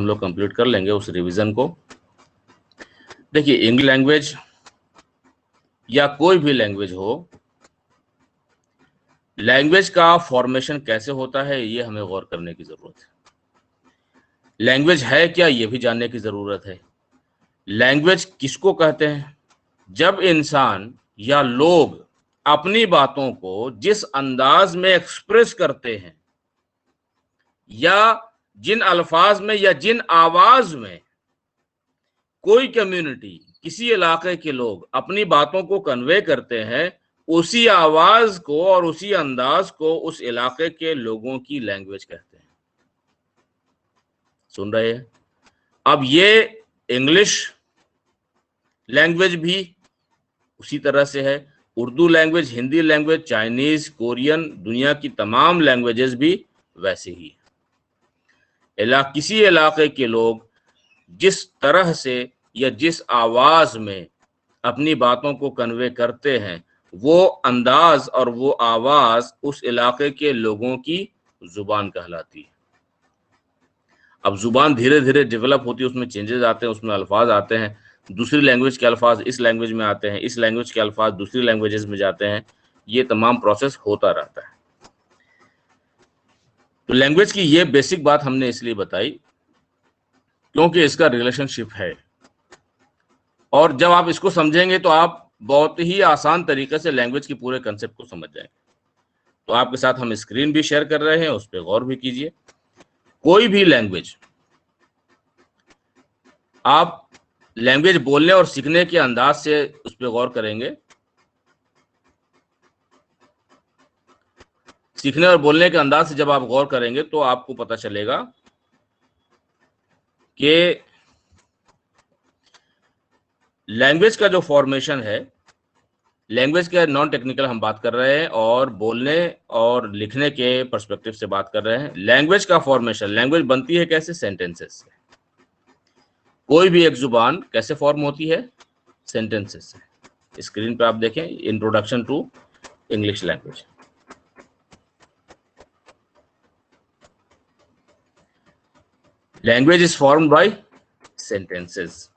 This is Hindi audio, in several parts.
हम लोग कंप्लीट कर लेंगे उस रिवीजन को। देखिए, इंग्लिश लैंग्वेज या कोई भी लैंग्वेज हो, लैंग्वेज का फॉर्मेशन कैसे होता है ये हमें गौर करने की जरूरत है। लैंग्वेज है क्या ये भी जानने की जरूरत है। लैंग्वेज किसको कहते हैं? जब इंसान या लोग अपनी बातों को जिस अंदाज में एक्सप्रेस करते हैं या जिन अल्फाज में या जिन आवाज में कोई कम्युनिटी, किसी इलाके के लोग अपनी बातों को कन्वे करते हैं, उसी आवाज को और उसी अंदाज को उस इलाके के लोगों की लैंग्वेज कहते हैं। सुन रहे हैं? अब ये इंग्लिश लैंग्वेज भी उसी तरह से है, Urdu language, Hindi language, Chinese, Korean, दुनिया की तमाम लैंग्वेजेस भी वैसे ही। किसी इलाके के लोग जिस तरह से या जिस आवाज में अपनी बातों को कन्वे करते हैं, वो अंदाज और वो आवाज उस इलाके के लोगों की जुबान कहलाती है। अब जुबान धीरे धीरे डेवलप होती है, उसमें चेंजेस आते हैं, उसमें अल्फाज आते हैं, दूसरी लैंग्वेज के अल्फाज इस लैंग्वेज में आते हैं, इस लैंग्वेज के अल्फाज दूसरी लैंग्वेजेस में जाते हैं। ये तमाम प्रोसेस होता रहता है। तो लैंग्वेज की ये बेसिक बात हमने इसलिए बताई क्योंकि इसका रिलेशनशिप है, और जब आप इसको समझेंगे तो आप बहुत ही आसान तरीके से लैंग्वेज की पूरे कंसेप्ट को समझ जाएंगे। तो आपके साथ हम स्क्रीन भी शेयर कर रहे हैं, उस पर गौर भी कीजिए। कोई भी लैंग्वेज, आप लैंग्वेज बोलने और सीखने के अंदाज से उस पर गौर करेंगे। सीखने और बोलने के अंदाज से जब आप गौर करेंगे तो आपको पता चलेगा कि लैंग्वेज का जो फॉर्मेशन है, लैंग्वेज के नॉन टेक्निकल हम बात कर रहे हैं और बोलने और लिखने के पर्सपेक्टिव से बात कर रहे हैं। लैंग्वेज का फॉर्मेशन, लैंग्वेज बनती है कैसे? सेंटेंसेस से। कोई भी एक जुबान कैसे फॉर्म होती है? सेंटेंसेस से। स्क्रीन पे आप देखें, introduction to English language. Language is formed by sentences.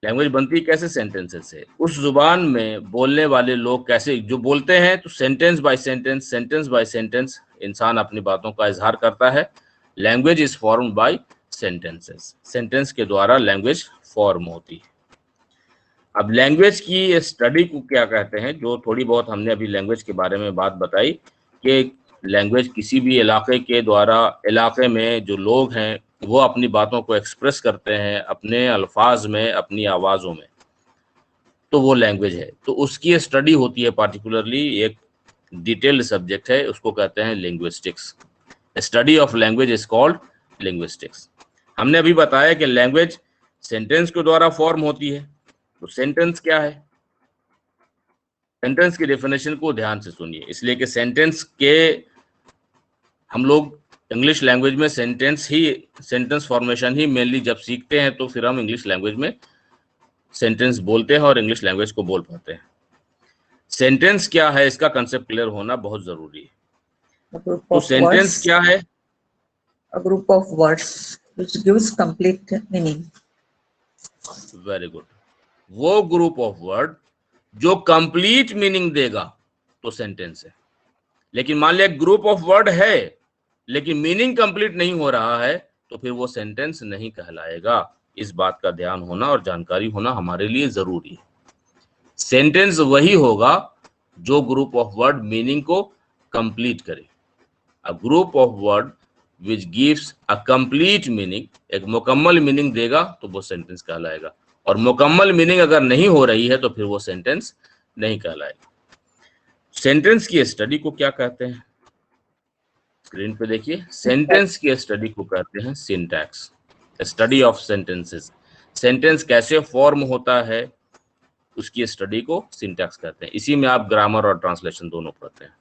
Language बनती कैसे? सेंटेंसेस से। उस जुबान में बोलने वाले लोग कैसे जो बोलते हैं, तो sentence by sentence, sentence by sentence इंसान अपनी बातों का इजहार करता है। Language is formed by sentences. Sentence के द्वारा लैंग्वेज फॉर्म होती है। अब लैंग्वेज की स्टडी को क्या कहते हैं? जो थोड़ी बहुत हमने अभी लैंग्वेज के बारे में बात बताई कि लैंग्वेज किसी भी इलाके के द्वारा, इलाके में जो लोग हैं वो अपनी बातों को एक्सप्रेस करते हैं अपने अल्फाज में, अपनी आवाज़ों में, तो वो लैंग्वेज है। तो उसकी स्टडी होती है, पार्टिकुलरली एक डिटेल्ड सब्जेक्ट है, उसको कहते हैं linguistics. Study of language is called linguistics. हमने अभी बताया कि लैंग्वेज सेंटेंस के द्वारा फॉर्म होती है। तो सेंटेंस क्या है? सेंटेंस की डेफिनेशन को ध्यान से सुनिए, इसलिए कि सेंटेंस के हम लोग इंग्लिश लैंग्वेज में सेंटेंस फॉर्मेशन ही मेनली जब सीखते हैं, तो फिर हम इंग्लिश लैंग्वेज में सेंटेंस बोलते हैं और इंग्लिश लैंग्वेज को बोल पाते हैं। सेंटेंस क्या है, इसका कंसेप्ट क्लियर होना बहुत जरूरी है। तो सेंटेंस क्या है? A group of words which gives complete meaning. Very good. वो ग्रुप ऑफ वर्ड जो कंप्लीट मीनिंग देगा तो सेंटेंस है। लेकिन मान लिया ग्रुप ऑफ वर्ड है लेकिन मीनिंग कंप्लीट नहीं हो रहा है, तो फिर वो सेंटेंस नहीं कहलाएगा। इस बात का ध्यान होना और जानकारी होना हमारे लिए जरूरी है। सेंटेंस वही होगा जो ग्रुप ऑफ वर्ड मीनिंग को कंप्लीट करे। अ group of word which gives a complete meaning, एक मुकम्मल मीनिंग देगा तो वो सेंटेंस कहलाएगा, और मुकम्मल मीनिंग अगर नहीं हो रही है तो फिर वो सेंटेंस नहीं कहलाएगा। सेंटेंस की स्टडी को क्या कहते हैं? स्क्रीन पे देखिए, सेंटेंस की स्टडी को कहते हैं syntax, study of sentences. Sentence कैसे फॉर्म होता है उसकी स्टडी को सिंटैक्स कहते हैं। इसी में आप ग्रामर और ट्रांसलेशन दोनों पढ़ते हैं।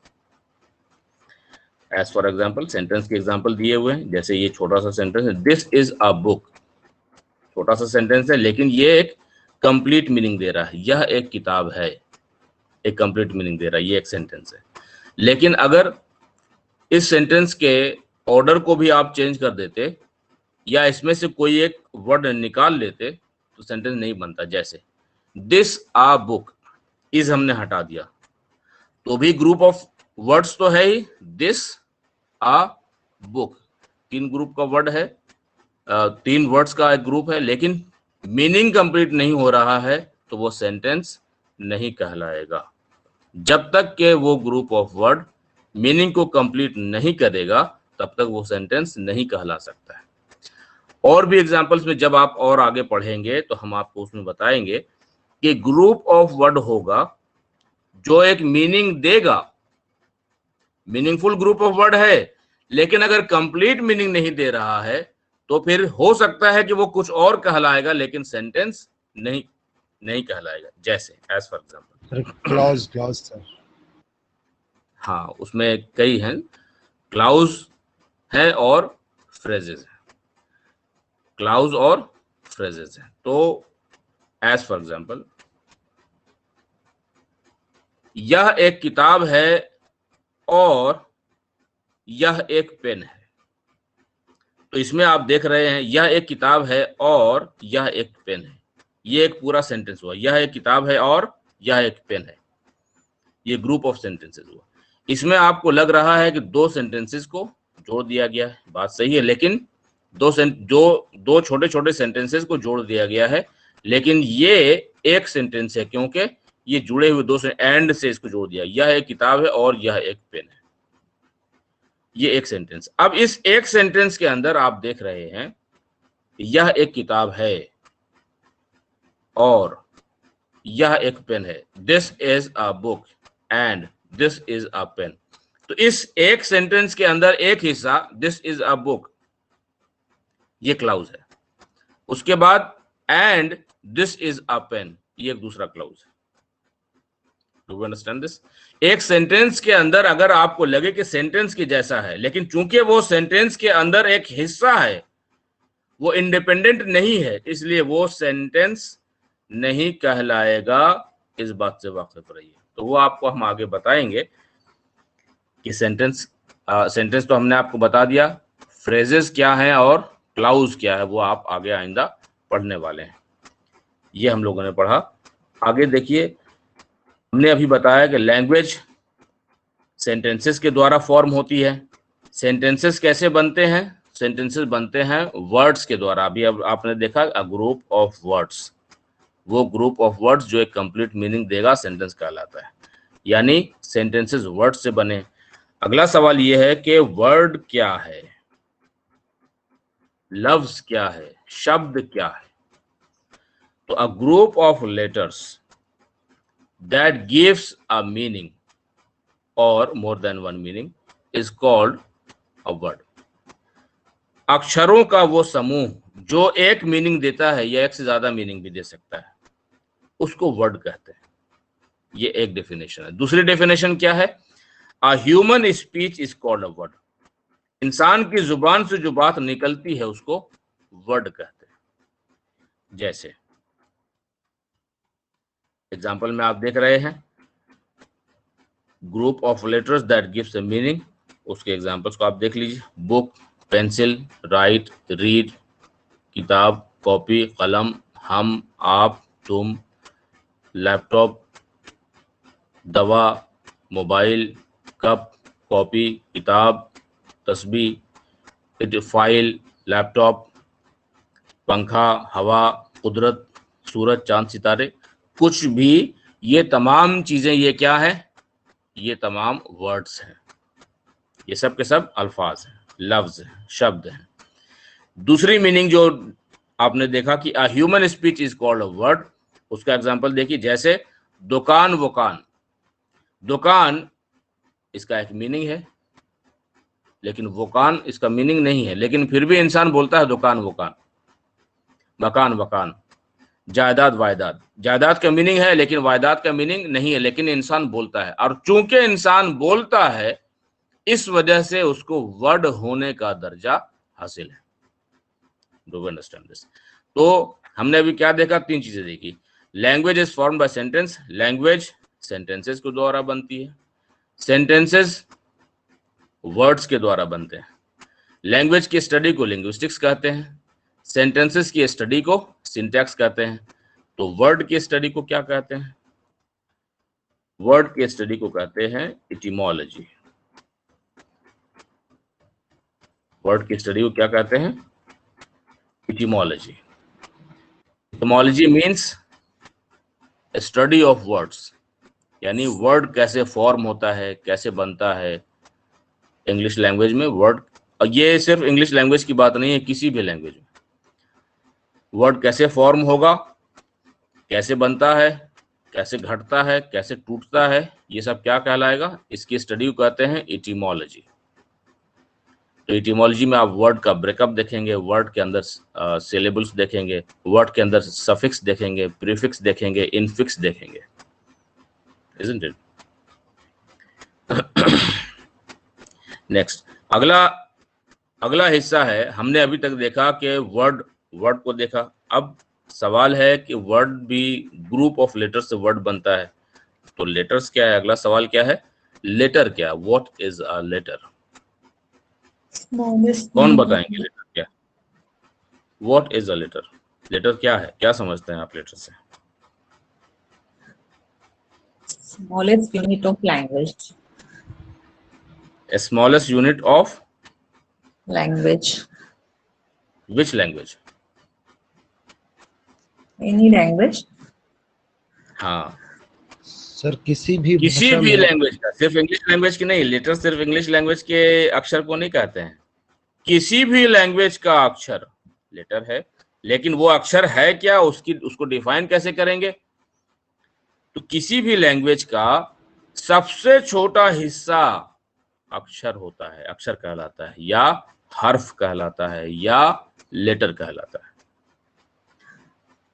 एज फॉर एग्जाम्पल, सेंटेंस के एग्जाम्पल दिए हुए हैं, जैसे ये छोटा सा सेंटेंस है, दिस इज अ बुक। छोटा सा सेंटेंस है लेकिन ये एक कंप्लीट मीनिंग दे रहा है, यह एक किताब है, एक कंप्लीट मीनिंग दे रहा है, ये एक सेंटेंस है। लेकिन अगर इस सेंटेंस के ऑर्डर को भी आप चेंज कर देते या इसमें से कोई एक वर्ड निकाल लेते तो सेंटेंस नहीं बनता। जैसे दिस आ बुक, इज हमने हटा दिया तो भी ग्रुप ऑफ वर्ड्स तो है ही, दिस आ बुक 3 ग्रुप का वर्ड है, 3 वर्ड्स का एक ग्रुप है, लेकिन मीनिंग कंप्लीट नहीं हो रहा है तो वो सेंटेंस नहीं कहलाएगा। जब तक के वो ग्रुप ऑफ वर्ड मीनिंग को कंप्लीट नहीं करेगा तब तक वो सेंटेंस नहीं कहला सकता है। और भी एग्जांपल्स में जब आप और आगे पढ़ेंगे तो हम आपको उसमें बताएंगे कि ग्रुप ऑफ वर्ड होगा जो एक मीनिंग देगा, मीनिंगफुल ग्रुप ऑफ वर्ड है, लेकिन अगर कंप्लीट मीनिंग नहीं दे रहा है तो फिर हो सकता है कि वो कुछ और कहलाएगा लेकिन सेंटेंस नहीं कहलाएगा। जैसे as for example clause sir. हाँ, उसमें कई हैं, क्लाउज है और फ्रेजेस है, क्लाउज और फ्रेजेस है। तो एज फॉर एग्जांपल यह एक किताब है और यह एक पेन है। तो इसमें आप देख रहे हैं यह एक किताब है और यह एक पेन है, ये एक पूरा सेंटेंस हुआ। यह एक किताब है और यह एक पेन है, ये ग्रुप ऑफ सेंटेंसेस हुआ। इसमें आपको लग रहा है कि 2 सेंटेंसेस को जोड़ दिया गया है, बात सही है, लेकिन दो छोटे छोटे सेंटेंसेस को जोड़ दिया गया है, लेकिन ये एक सेंटेंस है क्योंकि ये जुड़े हुए 2 से एंड से इसको जोड़ दिया। यह एक किताब है और यह एक पेन है, ये एक सेंटेंस। अब इस एक सेंटेंस के अंदर आप देख रहे हैं यह एक किताब है और यह एक पेन है, this is a book and this is a pen. तो इस एक सेंटेंस के अंदर एक हिस्सा दिस इज अ बुक, ये क्लाउज है। उसके बाद and this is a pen, ये एक दूसरा क्लाउज है। Do you understand this? एक सेंटेंस के अंदर अगर आपको लगे कि सेंटेंस के जैसा है, लेकिन चूंकि वो सेंटेंस के अंदर एक हिस्सा है, वो इंडिपेंडेंट नहीं है, इसलिए वो सेंटेंस नहीं कहलाएगा। इस बात से वाकिफ रहिए। तो वो आपको हम आगे बताएंगे कि सेंटेंस तो हमने आपको बता दिया, फ्रेजेस क्या है और क्लाउज क्या है वो आप आगे आइंदा पढ़ने वाले हैं। ये हम लोगों ने पढ़ा। आगे देखिए, हमने अभी बताया कि लैंग्वेज सेंटेंसेस के द्वारा फॉर्म होती है। सेंटेंसेस कैसे बनते हैं? सेंटेंसेस बनते हैं वर्ड्स के द्वारा। अभी अब आपने देखा अ ग्रुप ऑफ वर्ड्स, वो ग्रुप ऑफ वर्ड्स जो एक कंप्लीट मीनिंग देगा सेंटेंस कहलाता है, यानी सेंटेंसेस वर्ड से बने। अगला सवाल ये है कि वर्ड क्या है, लफ्ज क्या है, शब्द क्या है? तो a group of letters that gives a meaning और more than one meaning is called a word. अक्षरों का वो समूह जो एक मीनिंग देता है या एक से ज्यादा मीनिंग भी दे सकता है, उसको वर्ड कहते हैं। ये एक डेफिनेशन है। दूसरी डेफिनेशन क्या है? A human speech is called a word. इंसान की जुबान से जो बात निकलती है उसको वर्ड कहते हैं। जैसे एग्जाम्पल में आप देख रहे हैं group of letters that gives a meaning, उसके एग्जाम्पल्स को आप देख लीजिए। बुक, पेंसिल, राइट, रीड, किताब, कॉपी, कलम, हम, आप, तुम, लैपटॉप, दवा, मोबाइल, कप, कॉपी, किताब, तस्बीह, फाइल, लैपटॉप, पंखा, हवा, कुदरत, सूरज, चांद, सितारे, कुछ भी, ये तमाम चीजें ये क्या है? ये तमाम वर्ड्स हैं। ये सब के सब अल्फाज हैं, लफ्ज हैं, शब्द हैं। दूसरी मीनिंग जो आपने देखा कि a human speech is called a word, उसका एग्जांपल देखिए। जैसे दुकान, वकान। दुकान इसका एक मीनिंग है, लेकिन वकान इसका मीनिंग नहीं है, लेकिन फिर भी इंसान बोलता है दुकान, वकान। मकान, वकान। जायदाद, वायदाद। जायदाद का मीनिंग है लेकिन वायदाद का मीनिंग नहीं है, लेकिन इंसान बोलता है। और चूंकि इंसान बोलता है इस वजह से उसको वर्ड होने का दर्जा हासिल है। Do you understand this? तो हमने अभी क्या देखा? 3 चीजें देखी। Language is formed by sentence, language sentences के द्वारा बनती है। सेंटेंसेस वर्ड्स के द्वारा बनते हैं। लैंग्वेज की स्टडी को लिंग्विस्टिक्स कहते हैं, सेंटेंसेस की स्टडी को सिंटैक्स कहते हैं। तो वर्ड की स्टडी को क्या कहते हैं? वर्ड की स्टडी को कहते हैं इटिमोलॉजी। वर्ड की स्टडी को क्या कहते हैं? Etymology. Etymology means study of words, यानी वर्ड कैसे फॉर्म होता है, कैसे बनता है इंग्लिश लैंग्वेज में वर्ड। और ये सिर्फ इंग्लिश लैंग्वेज की बात नहीं है, किसी भी लैंग्वेज में वर्ड कैसे फॉर्म होगा, कैसे बनता है, कैसे घटता है, कैसे टूटता है, ये सब क्या कहलाएगा? इसकी स्टडी को कहते हैं इटिमोलॉजी। तो इटिमोलॉजी में आप वर्ड का ब्रेकअप देखेंगे, वर्ड के अंदर सिलेबल्स देखेंगे, वर्ड के अंदर सफिक्स देखेंगे, प्रीफिक्स देखेंगे, इनफिक्स देखेंगे, isn't it? नेक्स्ट, अगला हिस्सा है, हमने अभी तक देखा कि वर्ड को देखा। अब सवाल है कि वर्ड भी ग्रुप ऑफ लेटर्स से वर्ड बनता है, तो लेटर्स क्या है? अगला सवाल क्या है? लेटर क्या? What is a letter? कौन बताएंगे लेटर क्या? What is a letter? Letter क्या है? क्या समझते हैं आप लेटर से? Smallest unit of language. Smallest unit of Language. which language? Any language. हाँ सर, किसी भी लैंग्वेज का, सिर्फ इंग्लिश लैंग्वेज की नहीं। लेटर सिर्फ इंग्लिश लैंग्वेज के अक्षर को नहीं कहते हैं, किसी भी लैंग्वेज का अक्षर लेटर है। लेकिन वो अक्षर है क्या, उसको डिफाइन कैसे करेंगे? तो किसी भी लैंग्वेज का सबसे छोटा हिस्सा अक्षर होता है, अक्षर कहलाता है, या हर्फ कहलाता है, या लेटर कहलाता है।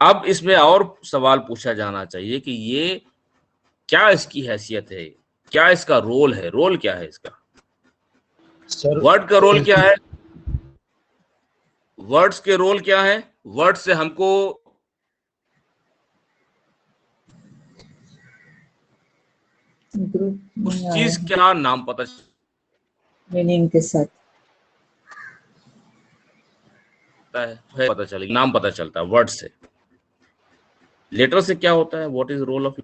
अब इसमें और सवाल पूछा जाना चाहिए कि ये क्या इसकी हैसियत है, क्या इसका रोल है? रोल क्या है इसका? सर वर्ड का रोल क्या है? वर्ड्स के रोल क्या है? वर्ड से हमको उस चीज का नाम पता मीनिंग के साथ है, पता चलेगा, नाम पता चलता है वर्ड से। लेटर से क्या होता है? What is role of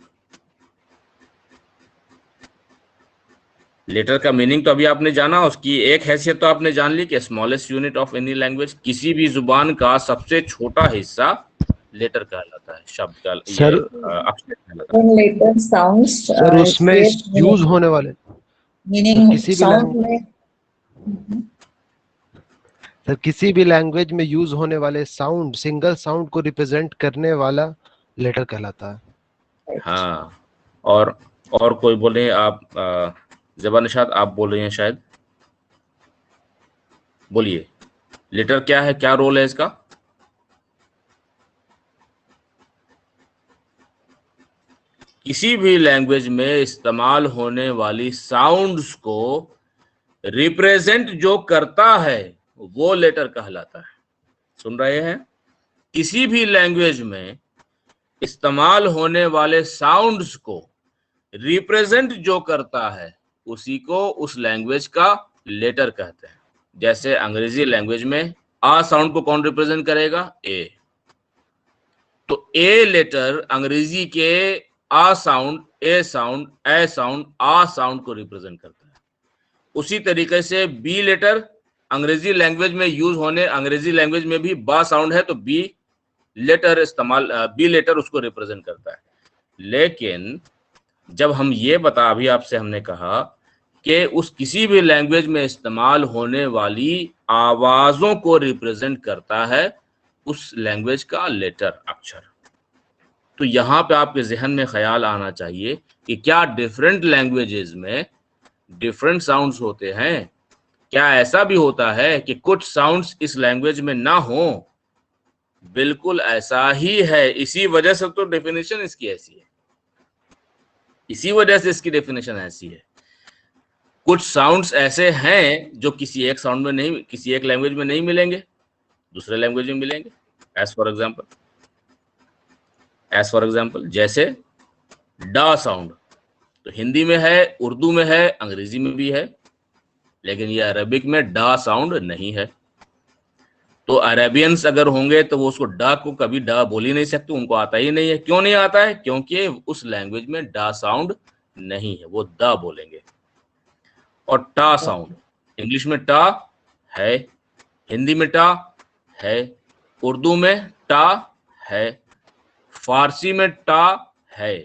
letter का मीनिंग तो अभी आपने जाना, उसकी एक हैसियत तो आपने जान ली कि smallest unit of any language, किसी भी जुबान का सबसे छोटा हिस्सा लेटर कहलाता है, शब्द का सर अक्षर कहलाता है। when letter sounds सर उसमें यूज होने वाले meaning किसी भी sound में सर किसी भी लैंग्वेज में यूज होने वाले साउंड, सिंगल साउंड को रिप्रेजेंट करने वाला लेटर कहलाता है। हाँ, और कोई बोले आप? ज़बा निशात आप बोल रही हैं शायद, बोलिए। लेटर क्या है, क्या रोल है इसका? किसी भी लैंग्वेज में इस्तेमाल होने वाली साउंड्स को रिप्रेजेंट जो करता है वो लेटर कहलाता है। सुन रहे हैं? किसी भी लैंग्वेज में इस्तेमाल होने वाले साउंड्स को रिप्रेजेंट जो करता है उसी को उस लैंग्वेज का लेटर कहते हैं। जैसे अंग्रेजी लैंग्वेज में आ साउंड को कौन रिप्रेजेंट करेगा? ए। तो ए लेटर अंग्रेजी के आ साउंड, ए साउंड, ए साउंड, आ साउंड को रिप्रेजेंट करता है। उसी तरीके से बी लेटर अंग्रेजी लैंग्वेज में यूज होने, अंग्रेजी लैंग्वेज में भी बा साउंड है तो बी लेटर बी लेटर उसको रिप्रेजेंट करता है। लेकिन जब हम ये अभी आपसे हमने कहा कि उस किसी भी लैंग्वेज में इस्तेमाल होने वाली आवाजों को रिप्रेजेंट करता है उस लैंग्वेज का लेटर, अक्षर। तो यहाँ पे आपके जहन में ख्याल आना चाहिए कि क्या डिफरेंट लैंग्वेजेस में डिफरेंट साउंड्स होते हैं? क्या ऐसा भी होता है कि कुछ साउंड्स इस लैंग्वेज में ना हो? बिल्कुल ऐसा ही है। इसी वजह से तो डेफिनेशन इसकी ऐसी है, इसी वजह से इसकी डेफिनेशन ऐसी है। कुछ साउंड्स ऐसे हैं जो किसी एक साउंड में नहीं, किसी एक लैंग्वेज में नहीं मिलेंगे, दूसरे लैंग्वेज में मिलेंगे। एज फॉर एग्जाम्पल जैसे डा साउंड तो हिंदी में है, उर्दू में है, अंग्रेजी में भी है। लेकिन ये अरबिक में डा साउंड नहीं है। तो अरेबियंस अगर होंगे तो वो उसको डा को कभी डा बोल ही नहीं सकते, उनको आता ही नहीं है। क्यों नहीं आता है? क्योंकि उस लैंग्वेज में डा साउंड नहीं है, वो दा बोलेंगे। और टा साउंड, इंग्लिश में टा है, हिंदी में टा है, उर्दू में टा है, फारसी में टा है।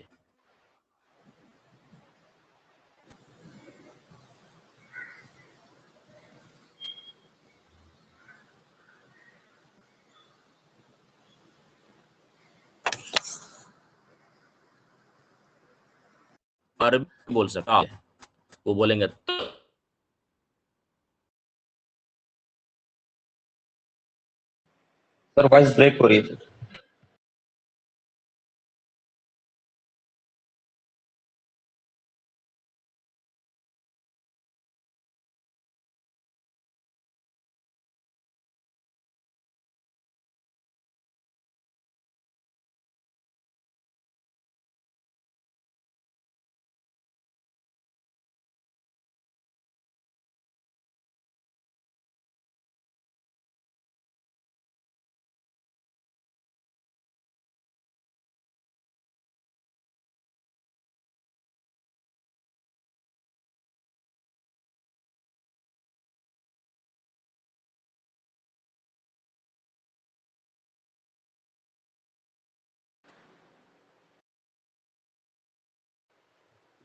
अरबी बोल सकता है, वो बोलेंगे सर वॉइस ब्रेक हो रही है।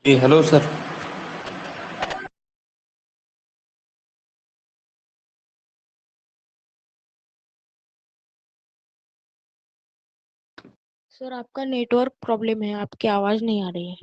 जी हेलो सर। सर आपका नेटवर्क प्रॉब्लम है, आपकी आवाज नहीं आ रही है।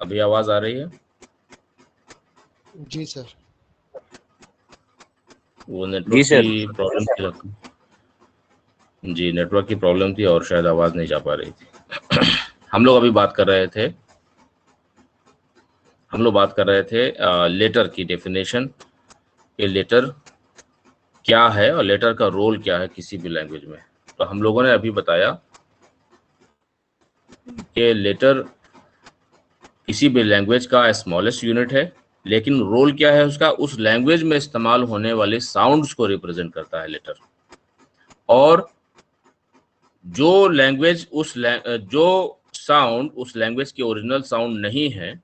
अभी आवाज आ रही है? जी सर। वो जी नेटवर्क सर। की प्रॉब्लम थी जी, नेटवर्क की प्रॉब्लम थी और शायद आवाज नहीं जा पा रही थी। हम लोग अभी बात कर रहे थे, लेटर की डेफिनेशन, कि लेटर क्या है और लेटर का रोल क्या है किसी भी लैंग्वेज में। तो हम लोगों ने अभी बताया कि लेटर किसी भी लैंग्वेज का स्मॉलेस्ट यूनिट है, लेकिन रोल क्या है उसका? उस लैंग्वेज में इस्तेमाल होने वाले साउंड्स को रिप्रेजेंट करता है लेटर। और जो लैंग्वेज जो साउंड उस लैंग्वेज की ओरिजिनल साउंड नहीं है,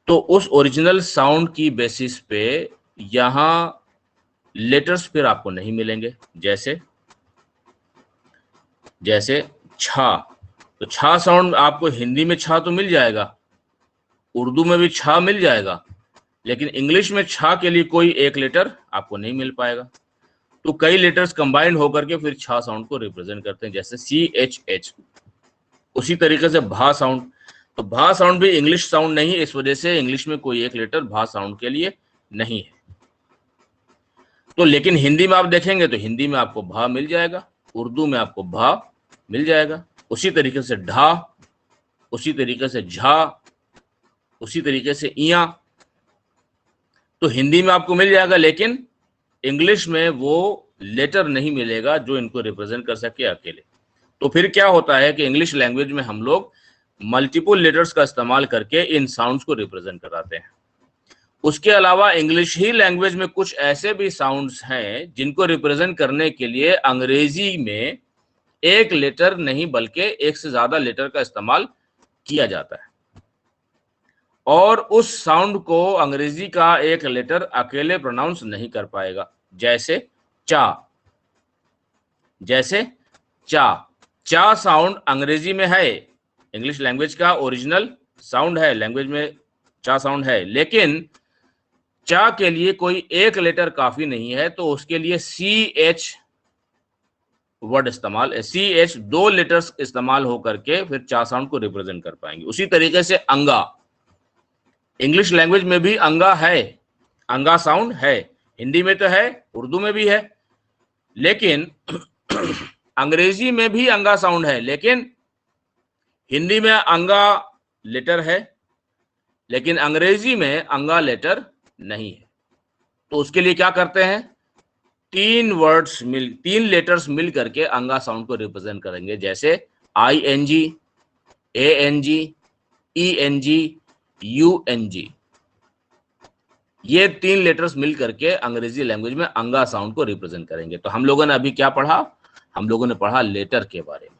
तो उस ओरिजिनल साउंड की बेसिस पे यहां लेटर्स फिर आपको नहीं मिलेंगे। जैसे जैसे छा, तो छा साउंड आपको हिंदी में छा तो मिल जाएगा, उर्दू में भी छा मिल जाएगा, लेकिन इंग्लिश में छा के लिए कोई एक लेटर आपको नहीं मिल पाएगा। तो कई लेटर्स कंबाइंड होकर के फिर छा साउंड को रिप्रेजेंट करते हैं, जैसे CHH। उसी तरीके से भा साउंड, तो भा साउंड भी इंग्लिश साउंड नहीं है, इस वजह से इंग्लिश में कोई एक लेटर भा साउंड के लिए नहीं है। तो लेकिन हिंदी में आप देखेंगे तो हिंदी में आपको भा मिल जाएगा, उर्दू में आपको भा मिल जाएगा, उसी तरीके से ढा, उसी तरीके से झा, उसी तरीके से इया। तो हिंदी में आपको मिल जाएगा, लेकिन इंग्लिश में वो लेटर नहीं मिलेगा जो इनको रिप्रेजेंट कर सके अकेले। तो फिर क्या होता है कि इंग्लिश लैंग्वेज में हम लोग मल्टीपल लेटर्स का इस्तेमाल करके इन साउंड्स को रिप्रेजेंट कराते हैं। उसके अलावा इंग्लिश ही लैंग्वेज में कुछ ऐसे भी साउंड्स हैं जिनको रिप्रेजेंट करने के लिए अंग्रेजी में एक लेटर नहीं बल्कि एक से ज्यादा लेटर का इस्तेमाल किया जाता है, और उस साउंड को अंग्रेजी का एक लेटर अकेले प्रोनाउंस नहीं कर पाएगा। जैसे चा, जैसे चा। चा साउंड अंग्रेजी में है, इंग्लिश लैंग्वेज का ओरिजिनल साउंड है, लैंग्वेज में चा साउंड है, लेकिन चा के लिए कोई एक लेटर काफी नहीं है, तो उसके लिए सी एच वर्ड इस्तेमाल, सी एच 2 लेटर्स इस्तेमाल होकर के फिर चा साउंड को रिप्रेजेंट कर पाएंगे। उसी तरीके से अंगा, इंग्लिश लैंग्वेज में भी अंगा है, अंगा साउंड है, हिंदी में तो है, उर्दू में भी है, लेकिन अंग्रेजी में भी अंगा साउंड है, लेकिन हिंदी में अंगा लेटर है, लेकिन अंग्रेजी में अंगा लेटर नहीं है। तो उसके लिए क्या करते हैं, तीन लेटर्स मिल करके अंगा साउंड को रिप्रेजेंट करेंगे। जैसे ING, ANG, ENG, UNG, ये 3 लेटर्स मिल करके अंग्रेजी लैंग्वेज में अंगा साउंड को रिप्रेजेंट करेंगे। तो हम लोगों ने अभी क्या पढ़ा, हम लोगों ने पढ़ा लेटर के बारे में।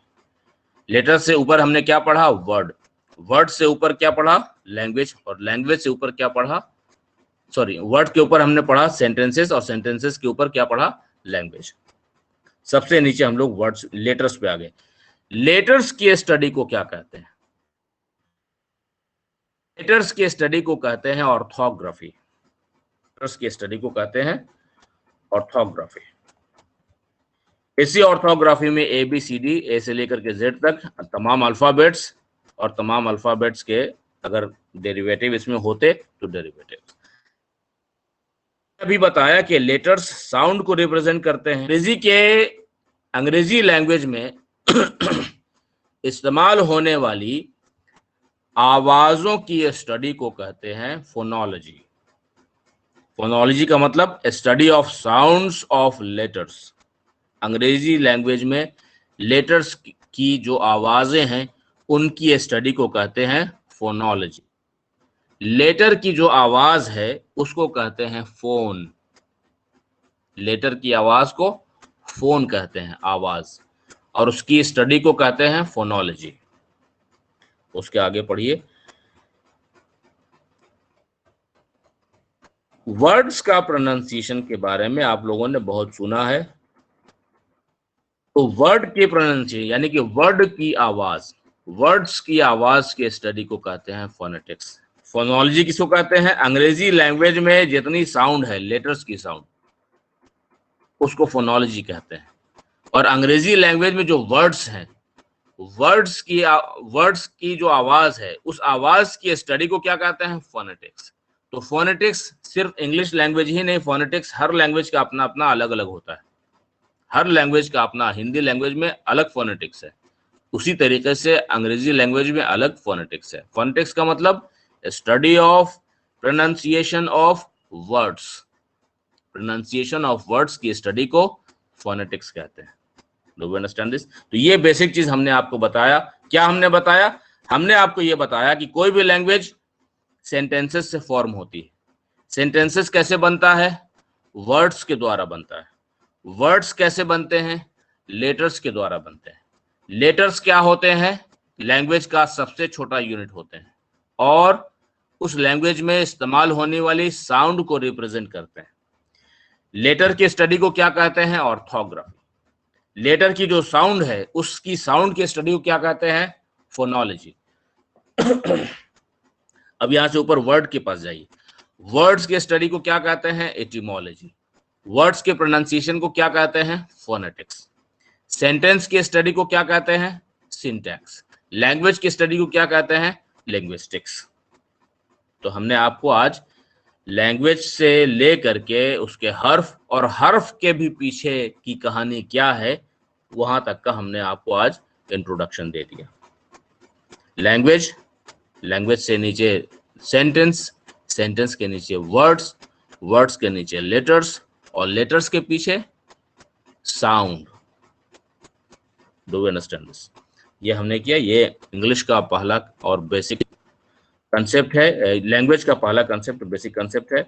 लेटर से ऊपर हमने क्या पढ़ा, वर्ड, वर्ड से ऊपर क्या पढ़ा, लैंग्वेज, और लैंग्वेज से ऊपर क्या पढ़ा, सॉरी, वर्ड के ऊपर हमने पढ़ा सेंटेंसेस, और सेंटेंसेस के ऊपर क्या पढ़ा, लैंग्वेज। सबसे नीचे हम लोग वर्ड्स, लेटर्स पे आ गए। लेटर्स की स्टडी को क्या कहते हैं, लेटर्स की स्टडी को कहते हैं ऑर्थोग्राफी। लेटर्स की स्टडी को कहते हैं ऑर्थोग्राफी। इसी ऑर्थोग्राफी में ABCD, A से लेकर के Z तक तमाम अल्फाबेट्स, और तमाम अल्फाबेट्स के अगर डेरिवेटिव इसमें होते तो डेरिवेटिव। अभी बताया कि लेटर्स साउंड को रिप्रेजेंट करते हैं। अंग्रेजी लैंग्वेज में इस्तेमाल होने वाली आवाजों की स्टडी को कहते हैं फोनोलॉजी। फोनोलॉजी का मतलब study of sounds of letters. अंग्रेजी लैंग्वेज में लेटर्स की जो आवाजें हैं उनकी स्टडी को कहते हैं फोनोलॉजी। लेटर की जो आवाज है उसको कहते हैं फोन। लेटर की आवाज को फोन कहते हैं, आवाज, और उसकी स्टडी को कहते हैं फोनोलॉजी। उसके आगे पढ़िए। वर्ड्स का प्रोनाउंसिएशन के बारे में आप लोगों ने बहुत सुना है। तो वर्ड की प्रोनाउंसिएशन यानी कि वर्ड की आवाज, वर्ड्स की आवाज के स्टडी को कहते हैं फोनेटिक्स। फोनोलॉजी किसको कहते हैं, अंग्रेजी लैंग्वेज में जितनी साउंड है, लेटर्स की साउंड, उसको फोनोलॉजी कहते हैं। और अंग्रेजी लैंग्वेज में जो वर्ड्स हैं, वर्ड्स की जो आवाज है, उस आवाज की स्टडी को क्या कहते हैं, फोनेटिक्स। तो फोनेटिक्स सिर्फ इंग्लिश लैंग्वेज ही नहीं, फोनेटिक्स हर लैंग्वेज का अपना अपना अलग अलग होता है। हर लैंग्वेज का अपना, हिंदी लैंग्वेज में अलग फोनेटिक्स है, उसी तरीके से अंग्रेजी लैंग्वेज में अलग फोनेटिक्स है। फोनेटिक्स का मतलब study of pronunciation of words. Pronunciation of words की स्टडी को फोनेटिक्स कहते हैं। Do you understand this? तो ये बेसिक चीज हमने आपको बताया। क्या हमने बताया? हमने आपको ये बताया कि कोई भी लैंग्वेज सेंटेंसेस से फॉर्म होती है। सेंटेंसेस कैसे बनता है? वर्ड्स के द्वारा बनता है। वर्ड्स कैसे बनते हैं? लेटर्स के द्वारा बनते हैं। लेटर्स क्या होते हैं? लैंग्वेज का सबसे छोटा यूनिट होते हैं, और उस लैंग्वेज में इस्तेमाल होने वाली साउंड को रिप्रेजेंट करते हैं। लेटर की स्टडी को क्या कहते हैं? ऑर्थोग्राफी। लेटर की जो साउंड है, उसकी साउंड की स्टडी को क्या कहते हैं? फोनोलॉजी। अब यहां से ऊपर वर्ड के पास जाइए। वर्ड्स के स्टडी को क्या कहते हैं? एटिमोलॉजी। वर्ड्स के प्रोनाउंसिएशन को क्या कहते हैं? फोनेटिक्स। सेंटेंस की स्टडी को क्या कहते हैं? सिंटैक्स। लैंग्वेज की स्टडी को क्या कहते हैं? लिंग्विस्टिक्स। तो हमने आपको आज लैंग्वेज से लेकर के उसके हर्फ और हर्फ के भी पीछे की कहानी क्या है, वहां तक का हमने आपको आज इंट्रोडक्शन दे दिया। लैंग्वेज, लैंग्वेज से नीचे सेंटेंस, सेंटेंस के नीचे वर्ड्स, वर्ड्स के नीचे लेटर्स, और लेटर्स के पीछे sound. Do you understand this? ये हमने किया। ये इंग्लिश का पहला और बेसिक कंसेप्ट है, लैंग्वेज का पहला कंसेप्ट, बेसिक कंसेप्ट है।